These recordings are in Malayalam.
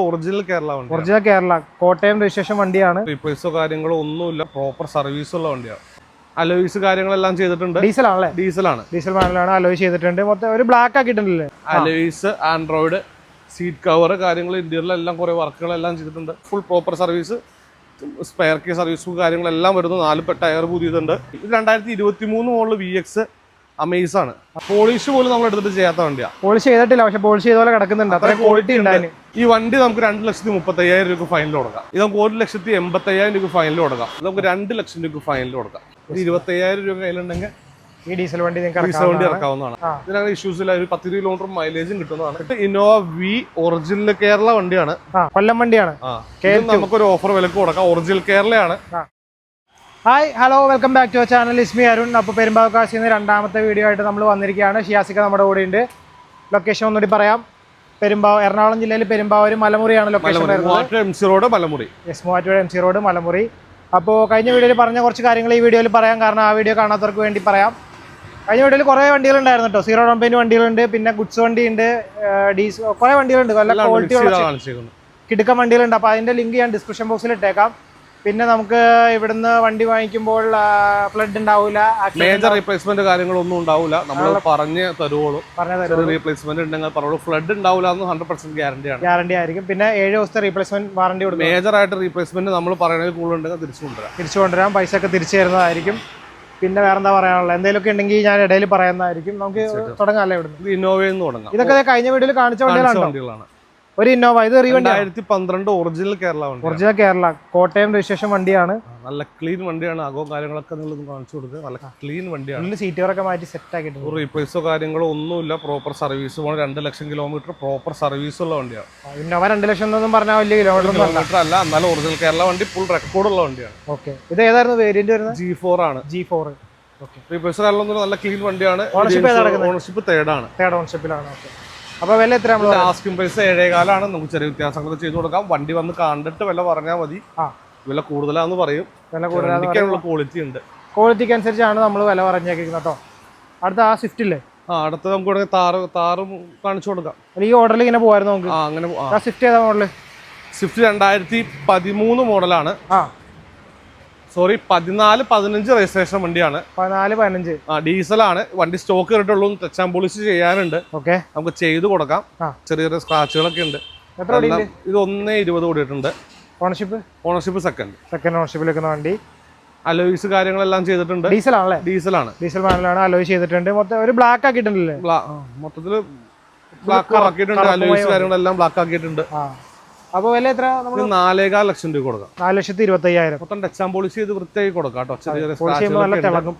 ഒറിജിനൽ കേരള വണ്ടി. ഒറിജിനൽ കേരള കോട്ടയം രജിസ്ട്രേഷൻ വണ്ടിയാണ്. റീപ്ലേസോ കാര്യങ്ങളോ ഒന്നുമില്ല, പ്രോപ്പർ സർവീസ് ഉള്ള വണ്ടിയാണ്. അലോയ്സ് കാര്യങ്ങളെല്ലാം ചെയ്തിട്ടുണ്ട്. ഡീസൽ ആണല്ലേ? ഡീസലാണ്. ഡീസൽ മാനുവലാണ്. അലോയ് ചെയ്തിട്ടുണ്ട്. മൊത്തം ഒരു ബ്ലാക്ക് ആക്കിയിട്ടുണ്ടല്ലേ? അലോയ്സ്, ആൻഡ്രോയിഡ്, സീറ്റ് കവർ കാര്യങ്ങൾ, ഇന്റീരിയറിലെല്ലാം കുറെ വർക്കുകളെല്ലാം ചെയ്തിട്ടുണ്ട്. Full proper service, spare key സർവീസും കാര്യങ്ങളെല്ലാം വരുന്നു. 4 ടയർ പുതിയതുണ്ട്. ഇത് 2023 മോഡൽ VX അമേസ് ആണ്. പോളിഷ് പോലും നമ്മൾ എടുത്തിട്ട് ചെയ്യാത്ത വണ്ടിയാണ്. പോളിഷ് ചെയ്തിട്ടില്ല, പക്ഷെ പോളിഷ് ചെയ്ത പോലെ കിടക്കുന്നുണ്ട്. അത്ര ക്വാളിറ്റി ഉണ്ടായിരുന്നു. ഈ വണ്ടി നമുക്ക് 2,35,000 രൂപ ഫൈനൽ കൊടുക്കാം. ഇത് നമുക്ക് 1,85,000 രൂപ ഫൈനൽ കൊടുക്കാം. ഇത് നമുക്ക് 2 ലക്ഷം രൂപ ഫൈനൽ കൊടുക്കാം. 25,000 രൂപ കയ്യിലുണ്ടെങ്കിൽ ഈ ഡീസൽ വണ്ടി ഇറക്കാവുന്നതാണ്. ഇതിനങ്ങനെ ഇഷ്യൂസ് ഇല്ല. ഒരു 10 കിലോമീറ്റർ മൈലേജും കിട്ടുന്നതാണ്. ഇന്നോവ V ഒറിജിനൽ കേരള വണ്ടിയാണ്. കൊല്ലം വണ്ടിയാണ്. നമുക്കൊരു ഓഫർ വിലക്ക് കൊടുക്കാം. ഒറിജിനൽ കേരളയാണ്. Hi, hello, welcome back to our channel. Is me Arun. അപ്പോൾ പെരുമ്പാവൂർക്കാശിയിൽ നിന്ന് രണ്ടാമത്തെ വീഡിയോ ആയിട്ട് നമ്മൾ വന്നിരിക്കുകയാണ്. ഷിയാസിക്ക നമ്മുടെ കൂടെ ഉണ്ട്. ലൊക്കേഷൻ ഒന്നുകൂടി പറയാം. എറണാകുളം ജില്ലയിൽ പെരുമ്പാവൂർ മലമുറിയാണ് ലൊക്കേഷൻ വരുന്നത്. Muvattupuzha MC road Malamuri. Muvattupuzha MC road Malamuri. അപ്പോൾ കഴിഞ്ഞ വീഡിയോയിൽ പറഞ്ഞ കുറച്ച് കാര്യങ്ങൾ ഈ വീഡിയോയിൽ പറയാം. കാരണം ആ വീഡിയോ കാണാത്തവർക്ക് വേണ്ടി പറയാം. കഴിഞ്ഞ വീഡിയോയിൽ കുറേ വണ്ടികളുണ്ടായിരുന്നു കേട്ടോ. 0 ഡൗൺ പേയ്മെന്റ് വണ്ടികളുണ്ട്, പിന്നെ ഗുഡ്സ് വണ്ടിയുണ്ട്, ഡീസൽ, കുറേ വണ്ടികളുണ്ട്. നല്ല ക്വാളിറ്റി ഉള്ള കിടുക്കൻ വണ്ടികളുണ്ട്. അപ്പോൾ അതിൻ്റെ ലിങ്ക് ഞാൻ ഡിസ്ക്രിപ്ഷൻ ബോക്സിൽ ഇട്ടേക്കാം. പിന്നെ നമുക്ക് ഇവിടുന്ന് വണ്ടി വാങ്ങിക്കുമ്പോൾ ഫ്ലഡ് ഉണ്ടാവില്ല, മേജർ റീപ്ലേസ്മെന്റ് കാര്യങ്ങളൊന്നും ഉണ്ടാവില്ല. നമ്മൾ പറഞ്ഞു തരുവോളൂ. റീപ്ലേസ്മെന്റ് ഉണ്ടെങ്കിൽ പറഞ്ഞു. ഫ്ലഡ് ഉണ്ടാവില്ല എന്ന് 100% ഗ്യാരണ്ടി ആയിരിക്കും. പിന്നെ 7 ദിവസത്തെ റീപ്ലേസ്മെന്റ് വാറണ്ടി കൊടുക്കും. മേജർ ആയിട്ട് റീപ്ലേസ്മെന്റ് നമ്മൾ പറയുന്നത് കൂടുതലുണ്ടെങ്കിൽ തിരിച്ചു കൊണ്ടുവരാം. പൈസ ഒക്കെ തിരിച്ചു തരുന്നതായിരിക്കും. പിന്നെ വേറെന്താ പറയാനുള്ളത്? എന്തെങ്കിലുമൊക്കെ ഉണ്ടെങ്കിൽ ഞാൻ ഇടയിൽ പറയുന്നതായിരിക്കും. നമുക്ക് തുടങ്ങാമല്ലേ ഇവിടുന്ന്? ഇന്നോവയിൽ നിന്ന് തുടങ്ങാം. ഇതൊക്കെ കഴിഞ്ഞ വീഡിയോയിൽ കാണിച്ച വണ്ടികളാണ്. ഒരു ഇന്നോവ. ഇത് 2012 ഒറിജിനൽ കേരള വണ്ടി. ഒറിജിനൽ കേരള കോട്ടയം രജിസ്ട്രേഷൻ വണ്ടിയാണ്. നല്ല ക്ലീൻ വണ്ടിയാണ്. അകവും കാര്യങ്ങളൊക്കെ നിങ്ങൾ കാണിച്ചു കൊടുക്കുക. നല്ല ക്ലീൻ വണ്ടിയാണ്. സീറ്റുകളൊക്കെ മാറ്റി സെറ്റ് ആക്കിയിട്ടുണ്ട്. റീപ്ലേസോ കാര്യങ്ങളോ ഒന്നുമില്ല. പ്രോപ്പർ സർവീസ് പോകണം. 2 ലക്ഷം കിലോമീറ്റർ പ്രോപ്പർ സർവീസ് ഉള്ള വണ്ടിയാണ്. ഇന്നോവ 2 ലക്ഷം എന്നൊന്നും പറഞ്ഞാൽ വലിയ കിലോമീറ്റർ അല്ല. എന്നാലും ഒറിജിനൽ കേരള വണ്ടി ഫുൾ റെക്കോർഡുള്ള വണ്ടിയാണ്. ഓക്കെ. ഇത് ഏതായിരുന്നു വേരിയന്റ് വരുന്നത്? G4 ആണ്. G4. റീപ്ലേസോ കാര്യങ്ങളൊന്നും നല്ല ക്ലീൻ വണ്ടിയാണ്. ഓണർഷിപ്പ് തേർഡ് ഓണർഷിപ്പിലാണ്. ഓക്കെ. അപ്പോൾ വില എത്ര? ആസ്കിംഗ് പ്രൈസ് 7,400 നമുക്ക് ചെറിയ വ്യത്യാസങ്ങൾ ചെയ്ത് കൊടുക്കാം. വണ്ടി വന്ന് കണ്ടിട്ട് വില പറഞ്ഞാൽ മതി. വില കൂടുതലാന്ന് പറയും. വില ക്വാളിറ്റി ഉണ്ട്. ക്വാളിറ്റിക്ക് അനുസരിച്ചാണ് നമ്മൾ വില പറഞ്ഞേക്കുന്നത് കേട്ടോ. അടുത്ത ആ സ്വിഫ്റ്റ് ഇല്ലേ? അടുത്ത നമുക്ക് താറും കാണിച്ചു കൊടുക്കാം. ഈ ഓർഡറിൽ ഇങ്ങനെ പോകായിരുന്നു നമുക്ക്. അങ്ങനെ സ്വിഫ്റ്റ് ഏതാ മോഡല്? സ്വിഫ്റ്റ് 2013 മോഡലാണ്. സോറി, 14-15 രജിസ്ട്രേഷൻ വണ്ടിയാണ്. 14-15 ഡീസലാണ്. വണ്ടി സ്റ്റോക്ക് കയറിയിട്ടുള്ളൂ. ടച്ച് ആൻഡ് പോളിഷ് ചെയ്യാനുണ്ട്. ഓക്കെ, നമുക്ക് ചെയ്ത് കൊടുക്കാം. ചെറിയ സ്ക്രാച്ചുകളൊക്കെ ഉണ്ട്. ഇത് 1,20 കൂടിയിട്ടുണ്ട്. ഓണർഷിപ്പ് സെക്കൻഡ് ഓണർഷിപ്പിൽ വെക്കുന്ന വണ്ടി. അലോയ്സ് കാര്യങ്ങളെല്ലാം ചെയ്തിട്ടുണ്ട്. ഡീസലാണ്. ഡീസൽ മാനുവലാണ്. അലോയ് ചെയ്തിട്ടുണ്ട്. മൊത്തം ഒരു ബ്ലാക്ക് ആക്കിയിട്ടുണ്ടല്ലേ? മൊത്തത്തില് ബ്ലാക്ക് ആക്കിയിട്ടുണ്ട്. അലോയ്സ് കാര്യങ്ങളെല്ലാം ബ്ലാക്ക് ആക്കിയിട്ടുണ്ട്. അപ്പോൾ വില എത്ര? 4,4 ലക്ഷം രൂപ കൊടുക്കാം. 4,25,000. മൊത്തം ടച്ച് ആൻഡ് പോളിഷ് ചെയ്ത് വൃത്തിയായി കൊടുക്കാം കേട്ടോ. നല്ല തിളങ്ങും.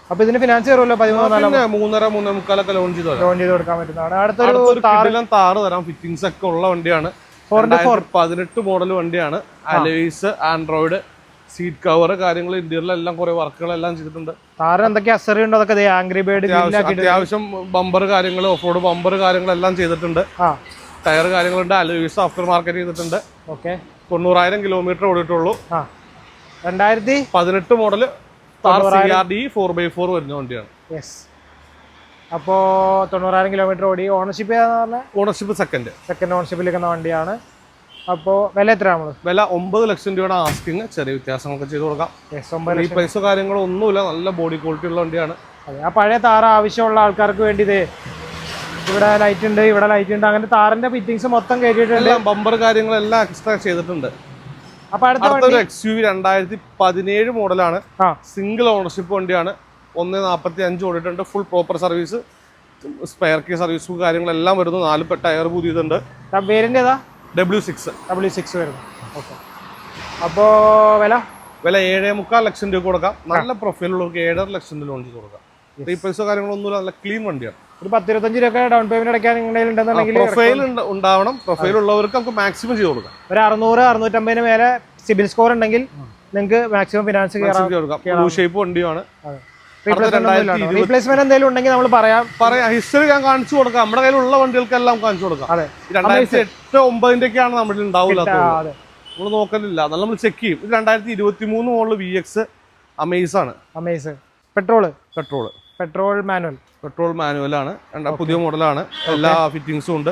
അപ്പൊ ഇതിന് ഫിനാൻസ് കയറുമല്ലോ? 13-3.25 ലോൺ ചെയ്ത് കൊടുക്കാൻ പറ്റുന്നതാണ്. അടുത്തൊരു താറ് തരാം. ഫിറ്റിംഗ്സ് ഒക്കെ ഉള്ള വണ്ടിയാണ്. 2018 മോഡൽ വണ്ടിയാണ്. അലോയ്സ്, ആൻഡ്രോയിഡ്, സീറ്റ് കവർ കാര്യങ്ങൾ, ഇന്റീരിയറിലെല്ലാം കുറെ വർക്കുകളെല്ലാം ചെയ്തിട്ടുണ്ട്. താറ് എന്തൊക്കെ അസറി ഉണ്ടോ അതൊക്കെ ആംഗ്രി ബേർഡ് അത്യാവശ്യം ബമ്പർ കാര്യങ്ങൾ, ഓഫ് റോഡ് ബമ്പർ കാര്യങ്ങളെല്ലാം ചെയ്തിട്ടുണ്ട്. ടയർ കാര്യങ്ങളുണ്ട്. അലോയ്സ് ആഫ്റ്റർ മാർക്കറ്റ് ചെയ്തിട്ടുണ്ട്. ഓക്കെ. 90,000 കിലോമീറ്റർ ഓടിയിട്ടുള്ളൂ. 2018 മോഡൽ CRD 4x4 വരുന്ന വണ്ടിയാണ്. അപ്പോ 90,000 കിലോമീറ്റർ ഓടി. ഓണർഷിപ്പ് സെക്കൻഡ് ഓണർഷിപ്പിൽ നിൽക്കുന്ന വണ്ടിയാണ്. അപ്പോൾ വില എത്ര? വില 9 ലക്ഷം രൂപയുടെ ആസ്കിങ്. ചെറിയ വ്യത്യാസങ്ങളൊക്കെ ചെയ്ത് കൊടുക്കാം. റീപ്ലേസോ കാര്യങ്ങളോ ഒന്നുമില്ല. നല്ല ബോഡി ക്വാളിറ്റി ഉള്ള വണ്ടിയാണ്. ആ പഴയ താറ് ആവശ്യമുള്ള ആൾക്കാർക്ക് വേണ്ടി ഇവിടെ ലൈറ്റ് ഉണ്ട്, ഇവിടെ ലൈറ്റ് ഉണ്ട്. അങ്ങനെ താറിന്റെ ഫിറ്റിംഗ്സ് മൊത്തം കയറ്റിയിട്ടുണ്ട്. ബമ്പർ കാര്യങ്ങളെല്ലാം എക്സ്ട്രാ ചെയ്തിട്ടുണ്ട്. അപ്പൊ അടുത്തൊരു XUV 2017 മോഡലാണ്. സിംഗിൾ ഓണർഷിപ്പ് വണ്ടിയാണ്. 1,45 ഓടിയിട്ടുണ്ട്. Full proper service, spare key സർവീസും കാര്യങ്ങളെല്ലാം വരുന്നു. 4 ടയർ പുതിയതുണ്ട്. വേരിയന്റ് ഏതാ? W6 വരുന്നു. ഓക്കെ. അപ്പോ വില 7,4 ലക്ഷം രൂപ കൊടുക്കാം. നല്ല പ്രൊഫൈലുള്ളവർക്ക് 7.5 ലക്ഷം രൂപ ലോൺ ചെയ്ത് കൊടുക്കാം. റീപ്ലേസോ കാര്യങ്ങളൊന്നുമില്ല. നല്ല ക്ലീൻ വണ്ടിയാണ്. ഒരു 10-25 രൂപ ഡൗൺ പേയ്മെന്റ് അടയ്ക്കാൻ പ്രൊഫൈൽ ഉണ്ടാവണം. പ്രൊഫൈൽ ഉള്ളവർക്ക് നമുക്ക് മാക്സിമം ചെയ്ത് കൊടുക്കാം. ഒരു 600-650 മേലെ സിബിൽ സ്കോർ ഉണ്ടെങ്കിൽ നിങ്ങൾക്ക് മാക്സിമം ഫിനാൻസ് കൊടുക്കാം. ഷേപ്പ് വണ്ടിയാണ്. റീപ്ലേസ്മെന്റ് എന്തെങ്കിലും ഉണ്ടെങ്കിൽ നമ്മൾ പറയാം. ഹിസ്റ്ററി ഞാൻ കാണിച്ചു കൊടുക്കാം. നമ്മുടെ കയ്യിലുള്ള വണ്ടികൾക്കെല്ലാം കാണിച്ചു കൊടുക്കാം. 2008-2009 നമ്മുടെ ഉണ്ടാവില്ലാത്തത്. നമ്മൾ നോക്കലില്ല. എന്നാലും നമ്മൾ ചെക്ക് ചെയ്യും. ഇത് 2023 മോഡൽ VX അമേസ് ആണ്. പെട്രോൾ മാനുവൽ ആണ്. പുതിയ മോഡലാണ്. എല്ലാ ഫിറ്റിംഗ്സും ഉണ്ട്.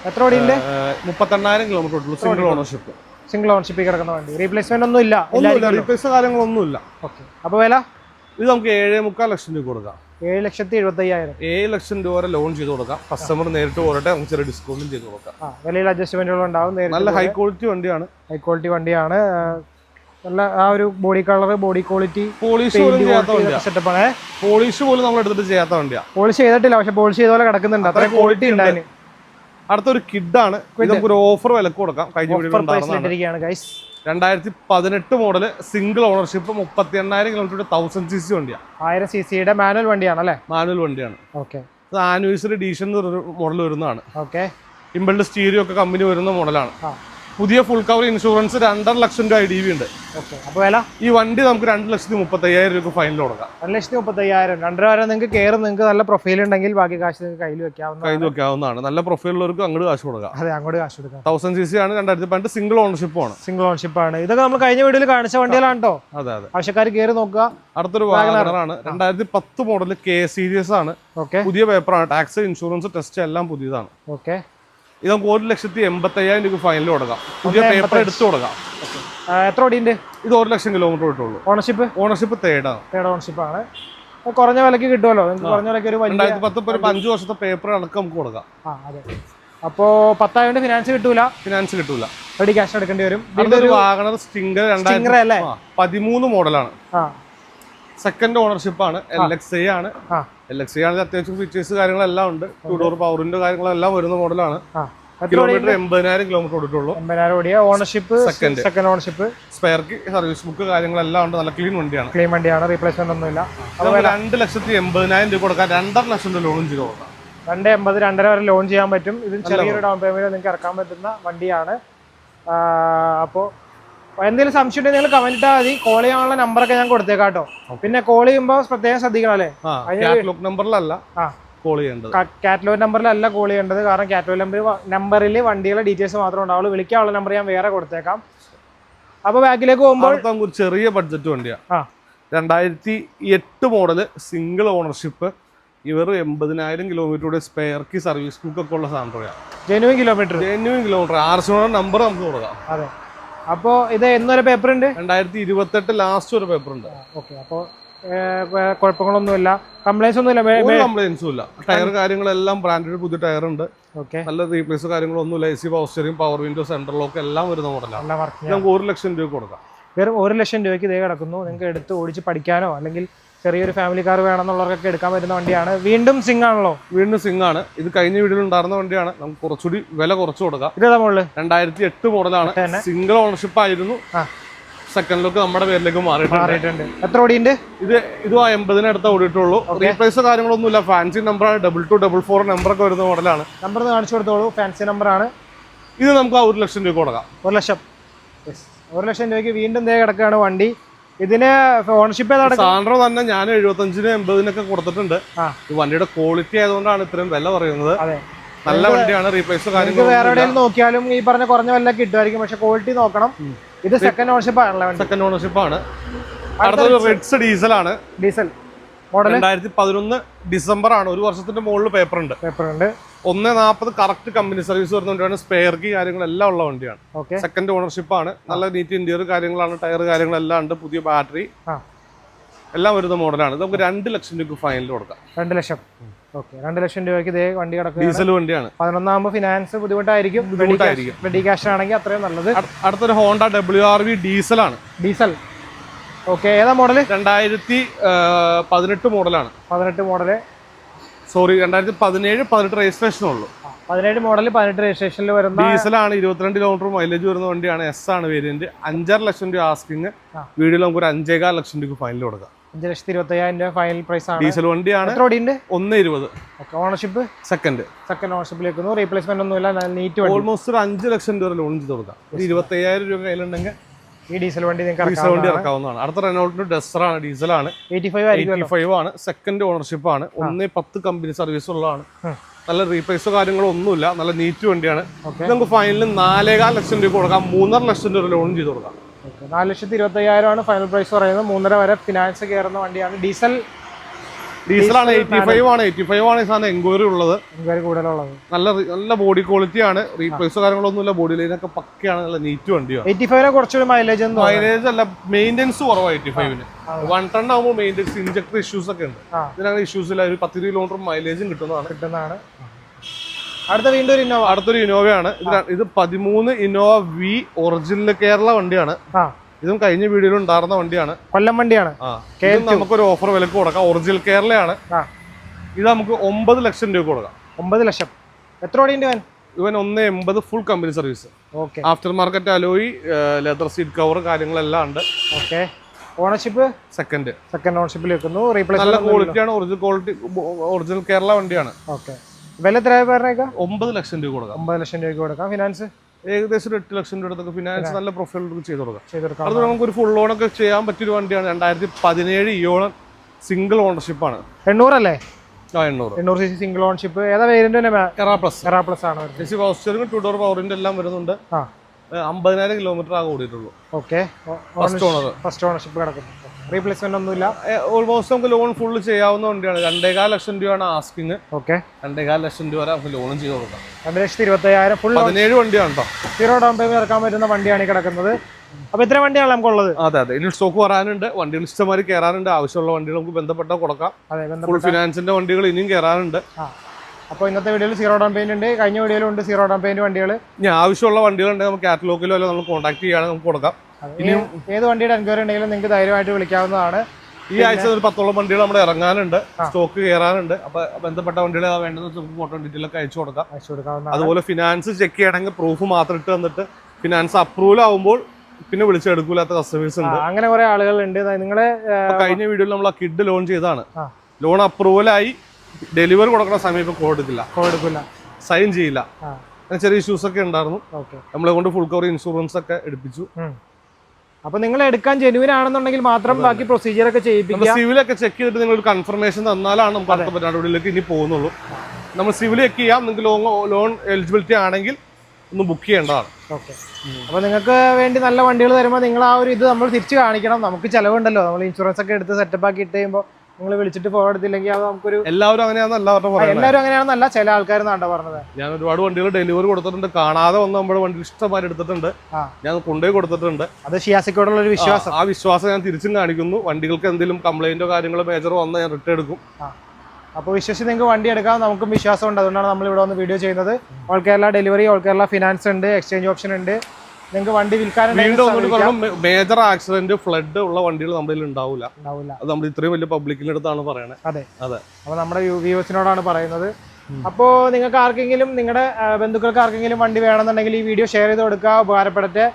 എത്ര ഓടിയുണ്ട്? 38,000 കിലോമീറ്റർ ഓടിയുള്ളൂ. സിംഗിൾ ഓണർഷിപ്പ് കിടക്കുന്ന വണ്ടി. റീപ്ലേസ്മെന്റ് ഒന്നും ഇല്ല? റീപ്ലേസ് കാര്യങ്ങളൊന്നുമില്ല. ഓക്കെ. അപ്പോൾ വില? ഇത് നമുക്ക് 7.25 ലക്ഷം രൂപ കൊടുക്കാം. 7,75,000. 7 ലക്ഷം രൂപ വരെ ലോൺ ചെയ്ത് കൊടുക്കാം. കസ്റ്റമർ നേരിട്ട് പോരട്ടെ, നമുക്ക് ചെറിയ ഡിസ്കൗണ്ടും ചെയ്ത് കൊടുക്കാം. വിലയിൽ അഡ്ജസ്റ്റ്മെന്റുകൾ ഉണ്ടാവും. നല്ല ഹൈ ക്വാളിറ്റി വണ്ടിയാണ്. നല്ല ആ ഒരു body colour, body quality, polish setup ആണ്. പോളിഷ് പോലും നമ്മൾ എടുത്തിട്ട് ചെയ്യാത്ത വണ്ടിയാണ്. പോളിഷ് ചെയ്തിട്ടില്ല, പക്ഷെ പോളിഷ് ചെയ്ത പോലെ കിടക്കുന്നുണ്ട്. അത്ര ക്വാളിറ്റി ഉണ്ടായിരുന്നു. അടുത്തൊരു കിഡാണ്. നമുക്ക് ഒരു ഓഫർ വിലക്ക് കൊടുക്കാം. കഴിഞ്ഞ 2018 model, single ownership, 38,000 kilometre, 1000 cc വണ്ടിയാണ്. 1000 cc മാനുവൽ വണ്ടിയാണ് അല്ലേ? മാനുവൽ വണ്ടിയാണ്. ഓക്കെ. ആനിവേഴ്സറി എഡിഷൻ മോഡൽ വരുന്നതാണ്. ഓക്കെ. ഇമ്പൾഡ് സ്റ്റീരിയോ ഒക്കെ കമ്പനി വരുന്ന മോഡലാണ്. പുതിയ ഫുൾ കവർ ഇൻഷുറൻസ് 2.5 ലക്ഷം രൂപ IDV ഉണ്ട്. അപ്പോൾ വില? ഈ വണ്ടി നമുക്ക് 2,35,000 രൂപ ഫൈനൽ കൊടുക്കാം. 2,35,000. 2 വരെ നിങ്ങൾക്ക് കയറും. നിങ്ങൾക്ക് നല്ല പ്രൊഫൈൽ ഉണ്ടെങ്കിൽ ബാക്കി കാശ് നിങ്ങൾക്ക് കയ്യിൽ വെക്കാവുന്നതാണ്. നല്ല പ്രൊഫൈലുള്ളവർക്ക് അങ്ങോട്ട് കാശ് കൊടുക്കാം. അതെ, അങ്ങോട്ട് കാശ് കൊടുക്കാം. 1000 cc ആണ്. 2018 സിംഗിൾ ഓണർഷിപ്പ് ആണ്. ഇതൊക്കെ നമ്മൾ കഴിഞ്ഞ വീഡിയോയിൽ കാണിച്ച വണ്ടികളാണ് കേട്ടോ. അതെ. ആവശ്യക്കാർ കയറി നോക്കുക. അടുത്തൊരു വാഗണറാണ്. 2010 മോഡൽ K സീരീസ് ആണ്. പുതിയ പേപ്പറാണ്. ടാക്സ്, ഇൻഷുറൻസ്, ടെസ്റ്റ് എല്ലാം പുതിയതാണ്. ഓക്കെ. ഇത് നമുക്ക് 1,80,000 രൂപ ഫൈനൽ കൊടുക്കാം. പുതിയ പേപ്പർ എടുത്തു കൊടുക്കാം. എത്ര ഓടിയുണ്ട്? ഇത് 1 ലക്ഷം കിലോമീറ്റർ ഓട്ടുള്ളൂ. ഓണർഷിപ്പ് തേർഡ് ഓണർഷിപ്പ് ആണ്. കുറഞ്ഞ വിലക്ക് കിട്ടുമല്ലോ. കുറഞ്ഞ വിലക്ക് ഒരു 2010 5 വർഷത്തെ പേപ്പർ അടക്കം നമുക്ക് കൊടുക്കാം. അതെ. അപ്പോൾ 10,000 ഫിനാൻസ് കിട്ടൂല. റെഡി ക്യാഷ് എടുക്കേണ്ടി വരും. വാഗണർ സ്റ്റിംഗർ 2013 മോഡലാണ്. സെക്കൻഡ് ഓണർഷിപ്പ് ആണ്. LXI ആണ്. LXI ആണെങ്കിൽ അത്യാവശ്യം ഫീച്ചേഴ്സ് കാര്യങ്ങളെല്ലാം ഉണ്ട്. 2 ഡോർ പവറിന്റെ കാര്യങ്ങളെല്ലാം വരുന്ന മോഡലാണ്. കിലോമീറ്റർ 80,000 കിലോമീറ്റർ ഓടിയിട്ടുള്ളൂ. Ownership second ownership. Spare key, service book കാര്യങ്ങളെല്ലാം ഉണ്ട്. നല്ല ക്ലീൻ വണ്ടിയാണ്. റീപ്ലേസ്മെന്റ് ഒന്നുമില്ല. 2,80,000 രൂപ കൊടുക്കാം. 2.5 ലക്ഷം രൂപ ലോൺ ചെയ്ത് കൊടുക്കാം. 2.80, 2.5 വരെ ലോൺ ചെയ്യാൻ പറ്റും. ഇതിന് ചെറിയൊരു ഡൗൺ പേയ്മെന്റ് നിങ്ങൾക്ക് ഇറക്കാൻ പറ്റുന്ന വണ്ടിയാണ്. അപ്പോൾ എന്തെങ്കിലും സംശയം ഉണ്ടെങ്കിൽ നിങ്ങൾ കമന്റ് ഇട്ടാൽ മതി. കോൾ ചെയ്യാനുള്ള നമ്പറൊക്കെ ഞാൻ കൊടുത്തേക്കാം കേട്ടോ. പിന്നെ കോൾ ചെയ്യുമ്പോൾ പ്രത്യേകം ശ്രദ്ധിക്കണം അല്ലേ? കാറ്റലോഗ് നമ്പറിലല്ല കോൾ ചെയ്യേണ്ടത്. കാറ്റലോഗ് നമ്പറിലല്ല കോൾ ചെയ്യേണ്ടത്. കാരണം കാറ്റലോഗ് നമ്പറിൽ വണ്ടികളുടെ ഡീറ്റെയിൽസ് മാത്രമേ ഉണ്ടാവുള്ളൂ. വിളിക്കാനുള്ള നമ്പർ ഞാൻ വേറെ കൊടുത്തേക്കാം. അപ്പോൾ ബാക്കിലേക്ക് പോകുമ്പോൾ ചെറിയ ബഡ്ജറ്റ് വണ്ടിയാണ്. 2008 മോഡല്, സിംഗിൾ ഓണർഷിപ്പ്, ഇവർ 80,000 കിലോമീറ്ററുടെ സ്പെയർ കീ, സർവീസ് ബുക്ക് ഒക്കെ ഉള്ള സാധനമാണ്. ജെന്യൂൻ കിലോമീറ്റർ RC നമ്പർ നമുക്ക് കൊടുക്കാം. അതെ. അപ്പോൾ ഇത് എന്നൊരു പേപ്പർ ഉണ്ട്? 2028 ലാസ്റ്റ് ഒരു പേപ്പർ ഉണ്ട്. ഓക്കെ. അപ്പോൾ കുഴപ്പങ്ങളൊന്നുമില്ല, കംപ്ലൈൻസ് ഒന്നുമില്ല? കംപ്ലൈൻസും ഇല്ല. ടയർ കാര്യങ്ങളെല്ലാം ബ്രാൻഡഡ് പുതിയ ടയർ ഉണ്ട്. നല്ല റീപ്ലേസ് കാര്യങ്ങളൊന്നുമില്ല. AC power steering, power window, central lock എല്ലാം വരുന്ന മോഡലാണ്. നമുക്ക് 1 ലക്ഷം രൂപ കൊടുക്കാം. വെറും 1 ലക്ഷം രൂപയ്ക്ക് ഇതേ കിടക്കുന്നു. നിങ്ങൾക്ക് എടുത്ത് ഓടിച്ച് പഠിക്കാനോ അല്ലെങ്കിൽ ചെറിയൊരു ഫാമിലി കാർ വേണമെന്നുള്ളവർക്കൊക്കെ എടുക്കാൻ പറ്റുന്ന വണ്ടിയാണ്. വീണ്ടും സിംഗ് ആണല്ലോ? വീണ്ടും സിംഗ് ആണ്. ഇത് കഴിഞ്ഞ വീഡിയോയിൽ ഉണ്ടായിരുന്ന വണ്ടിയാണ്. നമുക്ക് കുറച്ചുകൂടി വില കുറച്ച് കൊടുക്കാം. 2008 മോഡലാണ്. സിംഗിൾ ഓണർഷിപ്പ് ആയിരുന്നു. സെക്കൻഡ് ലുക്ക് നമ്മുടെ പേരിലേക്ക് മാറിയിട്ടുണ്ട്. എത്ര ഓടിയുണ്ട്? ഇത് 80 അടുത്ത് ഓടിയിട്ടുള്ളൂ. റീപ്ലേസ് കാര്യങ്ങളൊന്നുമില്ല. ഫാൻസി നമ്പറാണ്. 2244 നമ്പറൊക്കെ വരുന്ന മോഡലാണ്. നമ്പർ കാണിച്ചു കൊടുത്തോളൂ. ഫാൻസി നമ്പറാണ്. ഇത് നമുക്ക് 1 ലക്ഷം രൂപ കൊടുക്കാം. 1 ലക്ഷം രൂപയ്ക്ക് വീണ്ടും ദേ കിടക്കുകയാണ് വണ്ടി. ഇതിന് ഓണർഷിപ്പ് സാൻഡ്രോ തന്നെ ഞാൻ 75-ന് 80-നൊക്കെ കൊടുത്തിട്ടുണ്ട്. വണ്ടിയുടെ ക്വാളിറ്റി ആയതുകൊണ്ടാണ് ഇത്രയും വില പറയുന്നത്. നല്ല വണ്ടിയാണ്. റീപ്ലേസ് കാര്യങ്ങൾ വേറെ എവിടെയും നോക്കിയാലും ഈ പറഞ്ഞ കുറഞ്ഞ വില കിട്ടുമായിരിക്കും. പക്ഷെ ക്വാളിറ്റി നോക്കണം. ഇത് സെക്കൻഡ് ഓണർഷിപ്പ് ആണല്ലോ? സെക്കൻഡ് ഓണർഷിപ്പ് ആണ്. അടുത്തൊരു റെഡ്സ് ഡീസലാണ്. ഡീസൽ മോഡൽ 2011 ഡിസംബർ ആണ്. 1 വർഷത്തിന്റെ മുകളിൽ പേപ്പർ ഉണ്ട്. 1.40 കറക്റ്റ് കമ്പനി സർവീസ് വരുന്ന വണ്ടിയാണ്. സ്പെയർ കീ കാര്യങ്ങളെല്ലാം ഉള്ള വണ്ടിയാണ്. സെക്കൻഡ് ഓണർഷിപ്പ് ആണ്. നല്ല നീറ്റ് ഇന്റീരിയർ കാര്യങ്ങളാണ്. ടയർ കാര്യങ്ങളെല്ലാം ഉണ്ട്. പുതിയ ബാറ്ററി എല്ലാം വരുന്ന മോഡലാണ്. നമുക്ക് 2 ലക്ഷം രൂപ ഫൈനൽ കൊടുക്കാം. 2 ലക്ഷം. 2 ലക്ഷം രൂപയ്ക്ക് ഇതേ വണ്ടി കിടക്കും. ഡീസൽ വണ്ടിയാണ്. 11 ഫിനാൻസ് ബുദ്ധിമുട്ടായിരിക്കും. റെഡി ക്യാഷ് ആണെങ്കിൽ അത്രയും നല്ലത്. അടുത്തൊരു ഹോണ്ട WRV ഡീസലാണ്. ഡീസൽ. ഓക്കെ. ഏതാ മോഡല്? 2018 മോഡലാണ്. 18 മോഡല്. സോറി, 2017-18 രജിസ്ട്രേഷൻ ഉള്ളൂ. 17 മോഡൽ 18 രജിസ്ട്രേഷനിൽ വരുന്ന ഡീസലാണ്. 22 കിലോമീറ്റർ മൈലേജ് വരുന്ന വണ്ടിയാണ്. S ആണ് വേരിയന്റ്. 5.5 ലക്ഷം രൂപ ആസ്കിങ്. വീഡിയോയിൽ നമുക്ക് ഒരു 5.25 ലക്ഷം രൂപ ഫൈനൽ കൊടുക്കാം. 5,25,000 രൂപ ഫൈനൽ പ്രൈസ് ആണ്. ഡീസൽ വണ്ടിയാണ്. 1.20. ഓണർഷിപ്പ് സെക്കൻഡ് ഓണർഷിപ്പിലേക്ക്. റീപ്ലേസ്മെന്റ് ഒന്നുമില്ല. നീറ്റ്. ഓൾമോസ്റ്റ് ഒരു 5 ലക്ഷം രൂപ ലോൺ ചെയ്ത് കൊടുക്കാം. 25,000 രൂപ കയ്യിലുണ്ടെങ്കിൽ ഈ ഡീസൽ വണ്ടി വണ്ടി ഇറക്കാവുന്നതാണ്. അടുത്ത റെനോൾട്ടിന്റെ ഡസ്റ്ററാണ്. ഡീസലാണ്. 85 ആണ്. സെക്കൻഡ് ഓണർഷിപ്പ് ആണ്. 1.10 കമ്പനി സർവീസ് ഉള്ളതാണ്. നല്ല റീപ്ലേസോ കാര്യങ്ങളോ ഒന്നുമില്ല. നല്ല നീറ്റ് വണ്ടിയാണ്. നമുക്ക് ഫൈനലിൽ 4.25 ലക്ഷം രൂപ കൊടുക്കാം. 3.5 ലക്ഷം രൂപ ലോൺ ചെയ്ത് കൊടുക്കാം. 4,25,000 ആണ് ഫൈനൽ പ്രൈസ് പറയുന്നത്. 3.5 വരെ ഫിനാൻസ് കയറുന്ന വണ്ടിയാണ്. ഡീസൽ ഡീസലാണ് 85 ആണ് ഈ സാധനം എൻക്വയറി ഉള്ളത്. കൂടുതലുള്ളത് നല്ല ബോഡി ക്വാളിറ്റി ആണ്. റീപ്ലേസോ കാര്യങ്ങളൊന്നും ഇല്ല. ബോഡി ലൈനൊക്കെ പക്കയാണ്. നല്ല നീറ്റ് വണ്ടിയാണ്. 85 കുറച്ചുകൂടി മൈലേജ് അല്ല, മെയിൻ്റെനൻസ് കുറവാണ് 85-ന്. 1 ടൺ ആകുമ്പോൾ മെയിൻ്റെനൻസ് ഇഞ്ചക്ടർ ഇഷ്യൂസ് ഒക്കെ ഉണ്ട്. ഇതിനങ്ങനെ ഇഷ്യൂസ് ഇല്ല. ഒരു 10 കിലോമീറ്റർ മൈലേജും കിട്ടുന്നതാണ്. അടുത്തൊരു ഇന്നോവയാണ്. ഇത് 13 ഇന്നോവ വി ഒറിജിനൽ കേരള വണ്ടിയാണ്. ഇതും കഴിഞ്ഞ വീഡിയോയിൽ ഉണ്ടായിരുന്ന വണ്ടിയാണ്. കൊല്ലം വണ്ടിയാണ്. നമുക്കൊരു ഓഫർ വിലക്ക് കൊടുക്കാം. ഒറിജിനൽ കേരളയാണ്. ഇത് നമുക്ക് 9 ലക്ഷം രൂപ കൊടുക്കാം. 9 ലക്ഷം. എത്ര ഓടിയുണ്ട് ഇവൻ 180 full company service. After market alloy, leather seat cover കാര്യങ്ങളെല്ലാം ഉണ്ട്. ഓണർഷിപ്പ് സെക്കൻഡ് ഓണർഷിപ്പിൽ വെക്കുന്നു. നല്ല ക്വാളിറ്റിയാണ്. ഒറിജിനൽ കേരള വണ്ടിയാണ്. വില എത്ര പറഞ്ഞേക്കാം? 9 ലക്ഷം രൂപ കൊടുക്കാം. 9 ലക്ഷം രൂപയ്ക്ക് കൊടുക്കാം. ഫിനാൻസ് ഏകദേശം 8 ലക്ഷം രൂപ ഫിനാൻസ് നല്ല പ്രൊഫൈൽ ചെയ്ത് കൊടുക്കാം. അത് നമുക്കൊരു ഫുൾ ലോൺ ഒക്കെ ചെയ്യാൻ പറ്റിയൊരു വണ്ടിയാണ്. 2017 ഇയോൺ സിംഗിൾ ഓണർഷിപ്പ് ആണ്. 800 അല്ലേ? 800 cc സിംഗിൾ ഓണർഷിപ്പ്. ഏതാ വേരിയന്റ്? എറാ പ്ലസ് ആണ്. പവർ സ്റ്റിയറിംഗ് 2 ഡോർ പവറിന്റെ എല്ലാം വരുന്നുണ്ട്. 50,000 കിലോമീറ്റർ ആകെ ഓടിയിട്ടുള്ളൂ. ഫസ്റ്റ് ഓണർഷിപ്പ് കിടക്കുന്നു. റീപ്ലേസ്മെന്റ് ഒന്നുമില്ല. ഓൾമോസ്റ്റ് നമുക്ക് ലോൺ ഫുള്ള് ചെയ്യാവുന്ന വണ്ടിയാണ്. 2.25 ലക്ഷം രൂപയാണ് ആസ്കിങ്. 2.25 ലക്ഷം രൂപ വരെ നമുക്ക് ലോണും ചെയ്ത് കൊടുക്കാം. 2,25,000 ഫുൾ 17 വണ്ടിയാണ് കേട്ടോ. സീറോ ഡൗൺ പേയ്മെന്റ് ഇറക്കാൻ പറ്റുന്ന വണ്ടിയാണ് ഈ കിടക്കുന്നത്. അപ്പൊ ഇത്ര വണ്ടിയാണ് നമുക്കുള്ളത്. അതെ. ഇനി സ്റ്റോക്ക് വരാനുണ്ട്. വണ്ടികൾ ഇഷ്ടംമാതിരി കയറാനുണ്ട്. ആവശ്യമുള്ള വണ്ടികൾ നമുക്ക് ബന്ധപ്പെട്ടാൽ കൊടുക്കാം. ഫുൾ ഫിനാൻസിന്റെ വണ്ടികൾ ഇനിയും കയറാനുണ്ട്. അപ്പോൾ ഇന്നത്തെ വീഡിയോയിൽ സീറോ ഡൗൺ പേയ്മെന്റ് ഉണ്ട്. കഴിഞ്ഞ വീഡിയോയിലും ഉണ്ട് സീറോ ഡൗൺ പേയ്മെന്റ് വണ്ടികൾ. ഇനി ആവശ്യമുള്ള വണ്ടികളുണ്ടെങ്കിൽ നമുക്ക് കാറ്റലോഗിലോ അല്ലെങ്കിൽ നമ്മൾ കോൺടാക്ട് ചെയ്യുകയാണെങ്കിൽ നമുക്ക് കൊടുക്കാം. ഇനിയും ഏത് വണ്ടിയുടെ എൻക്വയറി ഉണ്ടെങ്കിലും നിങ്ങൾക്ക് ധൈര്യമായിട്ട് വിളിക്കാവുന്നതാണ്. ഈ ആഴ്ച ഒരു 10ഓളം വണ്ടികൾ നമ്മുടെ ഇറങ്ങാനുണ്ട്. സ്റ്റോക്ക് കയറാനുണ്ട്. അപ്പൊ ബന്ധപ്പെട്ട വണ്ടികൾ വേണ്ടത് ഫോട്ടോ ഡീറ്റെയിൽ ഒക്കെ അയച്ചു കൊടുക്കാം. അതുപോലെ ഫിനാൻസ് ചെക്ക് ചെയ്യണമെങ്കിൽ പ്രൂഫ് മാത്രം ഇട്ട് തന്നിട്ട് ഫിനാൻസ് അപ്രൂവൽ ആവുമ്പോൾ പിന്നെ വിളിച്ചെടുക്കൂലാത്ത കസ്റ്റമേഴ്സ് ഉണ്ട്. അങ്ങനെ കുറെ ആളുകൾ ഉണ്ട്. നിങ്ങളെ കഴിഞ്ഞ വീഡിയോയിൽ നമ്മൾ ആ കിഡ് ലോൺ ചെയ്താണ്. ലോൺ അപ്രൂവലായി ഡെലിവറി കൊടുക്കുന്ന സമയം ഇപ്പൊ കൊടുക്കില്ല, സൈൻ ചെയ്യില്ല. ചെറിയ ഇഷ്യൂസ് ഒക്കെ ഉണ്ടായിരുന്നു. നമ്മളെ കൊണ്ട് ഫുൾ കവർ ഇൻഷുറൻസ് ഒക്കെ എടുപ്പിച്ചു. അപ്പൊ നിങ്ങൾ എടുക്കാൻ ജെനുവിൻ ആണെന്നുണ്ടെങ്കിൽ മാത്രം ബാക്കി പ്രൊസീജിയർ ഒക്കെ ചെയ്യിപ്പിക്കുക. സിവിലൊക്കെ ചെക്ക് ചെയ്തിട്ട് നിങ്ങൾ കൺഫർമേഷൻ തന്നാലാണ് നമുക്ക് അടുത്ത നടപടിയിലേക്ക് ഇനി പോകുന്നുള്ളൂ. നമ്മൾ സിവിൽ ചെക്ക് ചെയ്യാം. നിങ്ങൾക്ക് ലോൺ എലിജിബിലിറ്റി ആണെങ്കിൽ ഒന്ന് ബുക്ക് ചെയ്യേണ്ടതാണ്. അപ്പൊ നിങ്ങൾക്ക് വേണ്ടി നല്ല വണ്ടികൾ തരുമ്പോൾ നിങ്ങൾ ആ ഒരു ഇത് നമ്മൾ തിരിച്ചു കാണിക്കണം. നമുക്ക് ചിലവുണ്ടല്ലോ. നമ്മൾ ഇൻഷുറൻസ് ഒക്കെ എടുത്ത് സെറ്റപ്പ് ആക്കി ഇട്ട് കഴിയുമ്പോൾ നിങ്ങൾ വിളിച്ചിട്ട് ഫോൺ എടുത്തില്ലെങ്കിൽ അത് നമുക്കൊരു എല്ലാവരും അങ്ങനെയാണെന്നല്ല, ചില ആൾക്കാർ നാണ്ട പറഞ്ഞത്. ഞാൻ ഒരുപാട് വണ്ടികൾ ഡെലിവറി കൊടുത്തിട്ടുണ്ട്. കാണാതെ വന്ന് നമ്മുടെ വണ്ടി ഇഷ്ടമാരി എടുത്തിട്ടുണ്ട്. ഞാൻ കൊണ്ടുപോയി കൊടുത്തിട്ടുണ്ട്. അത് ഷിയാസിക്കോടുള്ള ഒരു വിശ്വാസം. ആ വിശ്വാസം ഞാൻ തിരിച്ചും കാണിക്കുന്നു. വണ്ടികൾക്ക് എന്തെങ്കിലും കംപ്ലൈന്റോ കാര്യങ്ങളോ മേജറോ വന്നാൽ ഞാൻ റിട്ടേൺ എടുക്കും. അപ്പോൾ വിശ്വസിച്ച് നിങ്ങൾക്ക് വണ്ടി എടുക്കാം. നമുക്കും വിശ്വാസമുണ്ട്. അതുകൊണ്ടാണ് നമ്മൾ ഇവിടെ വന്ന് വീഡിയോ ചെയ്യുന്നത്. All Kerala delivery, all Kerala finance ഉണ്ട്, എക്സ്ചേഞ്ച് ഓപ്ഷൻ ഉണ്ട്. നിങ്ങൾക്ക് വണ്ടി വിൽക്കാനുണ്ടെങ്കിൽ മേജർ ആക്സിഡന്റ് ഫ്ലഡ് ഉള്ള വണ്ടികൾ നമ്മുടെ ഉണ്ടാവില്ല. അത് നമ്മൾ ഇത്രയും വലിയ പബ്ലിക്കിന്റെ അടുത്താണ് പറയുന്നത്. അതെ. അപ്പോൾ നമ്മുടെ വ്യൂവേഴ്സിനോടാണ് പറയുന്നത്. അപ്പോൾ നിങ്ങൾക്ക് ആർക്കെങ്കിലും നിങ്ങളുടെ ബന്ധുക്കൾക്ക് ആർക്കെങ്കിലും വണ്ടി വേണമെന്നുണ്ടെങ്കിൽ ഈ വീഡിയോ ഷെയർ ചെയ്ത് കൊടുക്കുക. ഉപകാരപ്പെടട്ടെ.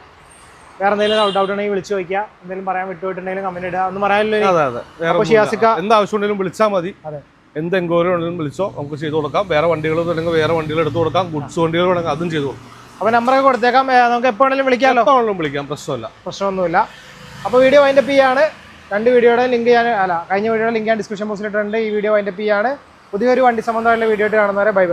വേറെ എന്തെങ്കിലും ഡൗട്ട് ഉണ്ടെങ്കിൽ വിളിച്ചു ചോദിക്കുക. എന്തെങ്കിലും പറയാൻ വിട്ടുപോയിട്ടുണ്ടെങ്കിലും കമന്റ് ഇടുക. ഒന്നും പറയാനില്ല. എന്താവശ്യമുണ്ടെങ്കിലും വിളിച്ചാൽ മതി. എന്ത് എൻക്വയറി ഉണ്ടെങ്കിലും വിളിച്ചോ, നമുക്ക് ചെയ്ത് കൊടുക്കാം. വേറെ വണ്ടികൾ അല്ലെങ്കിൽ വേറെ വണ്ടികൾ എടുത്തു കൊടുക്കാം. ഗുഡ്സ് വണ്ടികൾ വേണമെങ്കിൽ അതും ചെയ്തു കൊടുക്കാം. അപ്പോൾ നമ്പറൊക്കെ കൊടുത്തേക്കാം. നമുക്ക് എപ്പോൾ വേണമെങ്കിലും വിളിക്കാം. പ്രശ്നമൊന്നുമില്ല. അപ്പോൾ വീഡിയോ വൈൻഡപ്പ് ചെയ്യാണ്. രണ്ട് വീഡിയോയുടെ ലിങ്ക് കഴിഞ്ഞ വീഡിയോയുടെ ലിങ്ക് ഞാൻ ഡിസ്ക്രിപ്ഷൻ ബോക്സിൽ ഇട്ടിട്ടുണ്ട്. ഈ വീഡിയോ വൈൻഡപ്പ് ചെയ്യാണ്. പുതിയൊരു വണ്ടി സംബന്ധമായിട്ടുള്ള വീഡിയോ ആയിട്ട് കാണുന്നവരെ ബൈ.